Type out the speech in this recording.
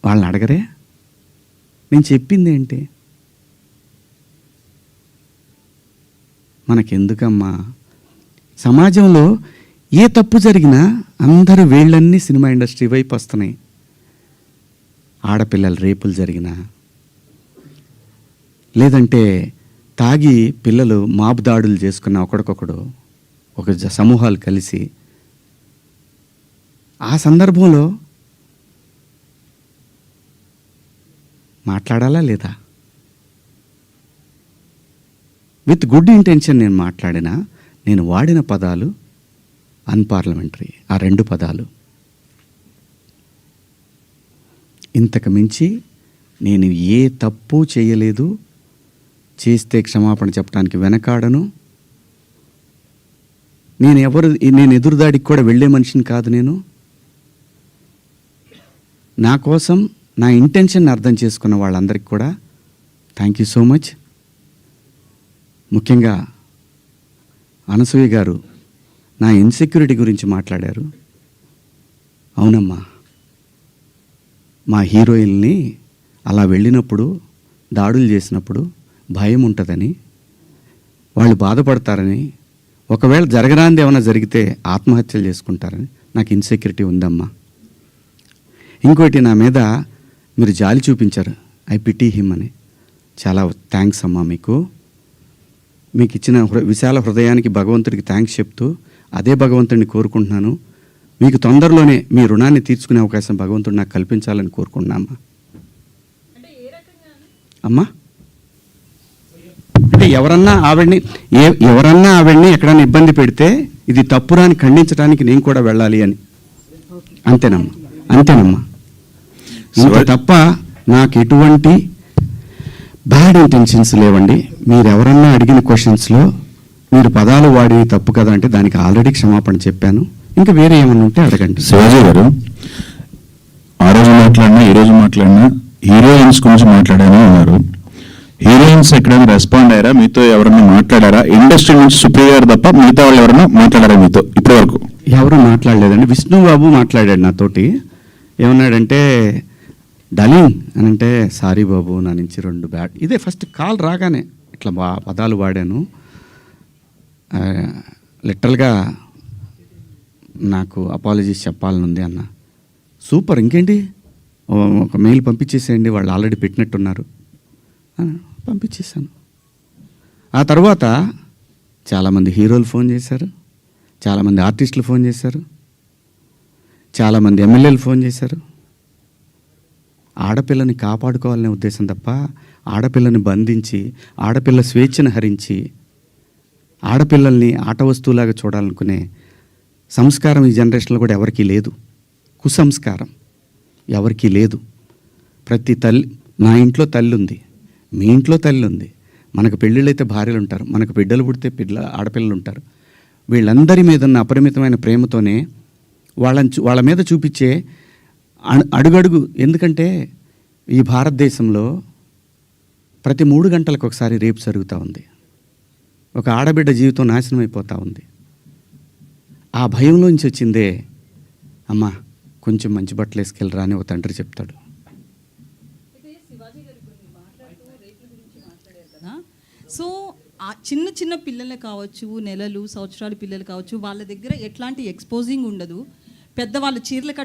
వాళ్ళని అడగరే? నేను చెప్పింది ఏంటి? మనకెందుకమ్మా? సమాజంలో ఏ తప్పు జరిగినా అందరూ వేళ్ళన్నీ సినిమా ఇండస్ట్రీ వైపు వస్తున్నాయి. ఆడపిల్లల రేపులు జరిగినా, లేదంటే తాగి పిల్లలు మాబు దాడులు చేసుకున్న ఒకడికొకడు ఒక సమూహాలు కలిసి, ఆ సందర్భంలో మాట్లాడాలా లేదా? విత్ గుడ్ ఇంటెన్షన్ నేను మాట్లాడినా, నేను వాడిన పదాలు అన్పార్లమెంటరీ. ఆ 2 పదాలు. ఇంతకు మించి నేను ఏ తప్పు చేయలేదు. చేస్తే క్షమాపణ చెప్పడానికి వెనకాడను. నేను ఎదురుదాడికి కూడా వెళ్ళే మనిషిని కాదు. నా కోసం నా ఇంటెన్షన్ అర్థం చేసుకున్న వాళ్ళందరికీ కూడా థ్యాంక్ యూ సో మచ్. ముఖ్యంగా అనసూయ గారు నా ఇన్సెక్యూరిటీ గురించి మాట్లాడారు. అవునమ్మా, మా హీరోయిన్ని అలా వెళ్ళినప్పుడు, దాడులు చేసినప్పుడు భయం ఉంటుందని, వాళ్ళు బాధపడతారని, ఒకవేళ జరగరాంది ఏమైనా జరిగితే ఆత్మహత్యలు చేసుకుంటారని నాకు ఇన్సెక్యూరిటీ ఉందమ్మా. ఇంకోటి, నా మీద మీరు జాలి చూపించారు. ఐ పిటీ హిమ్ అని. చాలా థ్యాంక్స్ అమ్మా. మీకు ఇచ్చిన విశాల హృదయానికి భగవంతుడికి థ్యాంక్స్ చెప్తూ, అదే భగవంతుడిని కోరుకుంటున్నాను. మీకు తొందరలోనే మీ రుణాన్ని తీర్చుకునే అవకాశం భగవంతుడు నాకు కల్పించాలని కోరుకుంటున్నామ్మా. అమ్మా, అంటే ఎవరన్నా ఆవిడ్ని ఎక్కడన్నా ఇబ్బంది పెడితే ఇది తప్పురా అని ఖండించడానికి నేను కూడా వెళ్ళాలి అని. అంతేనమ్మా. ఇంత తప్ప నాకు ఎటువంటి బ్యాడ్ ఇంటెన్షన్స్ లేవండి. మీరు ఎవరన్నా అడిగిన క్వశ్చన్స్లో మీరు పదాలు వాడి తప్పు కదా అంటే దానికి ఆల్రెడీ క్షమాపణ చెప్పాను. ఇంకా వేరే ఏమన్నా ఉంటే అడగండి. శివాజీ గారు, ఆ రోజు మాట్లాడినా ఈ రోజు మాట్లాడినా హీరోయిన్స్ గురించి మాట్లాడానే ఉన్నారు. హీరోయిన్స్ ఎక్కడైనా రెస్పాండ్ అయ్యారా? మీతో ఎవరైనా మాట్లాడారా? ఇండస్ట్రీ నుంచి సుప్రియ గారు తప్ప మిగతా వాళ్ళు ఎవరైనా మాట్లాడారా మీతో ఇప్పటి వరకు? ఎవరు మాట్లాడలేదండి. విష్ణుబాబు మాట్లాడాడు నాతోటి. ఏమన్నాడంటే, డార్లింగ్ అని అంటే, సారీ బాబు, నా నుంచి 2 బ్యాడ్. ఇదే ఫస్ట్ కాల్ రాగానే ఇట్లా పదాలు వాడాను. లిటరల్గా నాకు అపాలజీస్ చెప్పాలనుంది అన్న. సూపర్, ఇంకేంటి, ఒక మెయిల్ పంపించేసేయండి, వాళ్ళు ఆల్రెడీ పెట్టినట్టున్నారు. పంపించేశాను. ఆ తర్వాత చాలామంది హీరోలు ఫోన్ చేశారు, చాలామంది ఆర్టిస్టులు ఫోన్ చేశారు, చాలామంది ఎమ్మెల్యేలు ఫోన్ చేశారు. ఆడపిల్లని కాపాడుకోవాలనే ఉద్దేశం తప్ప ఆడపిల్లని బంధించి, ఆడపిల్ల స్వేచ్ఛను హరించి, ఆడపిల్లల్ని ఆట వస్తువులాగా చూడాలనుకునే సంస్కారం ఈ జనరేషన్లో కూడా ఎవరికీ లేదు. కుసంస్కారం ఎవరికీ లేదు. ప్రతి తల్లి, నా ఇంట్లో తల్లి ఉంది, మీ ఇంట్లో తల్లి ఉంది, మనకు పెళ్ళిళ్ళైతే భార్యలు ఉంటారు, మనకు బిడ్డలు పుడితే ఆడపిల్లలు ఉంటారు. వీళ్ళందరి మీద ఉన్న అపరిమితమైన ప్రేమతోనే వాళ్ళ మీద చూపించే అడుగడుగు. ఎందుకంటే ఈ భారతదేశంలో ప్రతి 3 గంటలకు ఒకసారి రేపు జరుగుతూ ఉంది. ఒక ఆడబిడ్డ జీవితం నాశనం అయిపోతూ ఉంది. ఆ భయంలోంచి వచ్చిందే, అమ్మా కొంచెం మంచి బట్టలు వేసుకెళ్ళరా అని ఒక తండ్రి చెప్తాడు. సో ఆ చిన్న చిన్న పిల్లలు కావచ్చు, నెలలు సంవత్సరాల పిల్లలు కావచ్చు, వాళ్ళ దగ్గర ఎట్లాంటి ఎక్స్పోజింగ్ ఉండదు. పెద్దవాళ్ళు చీరలు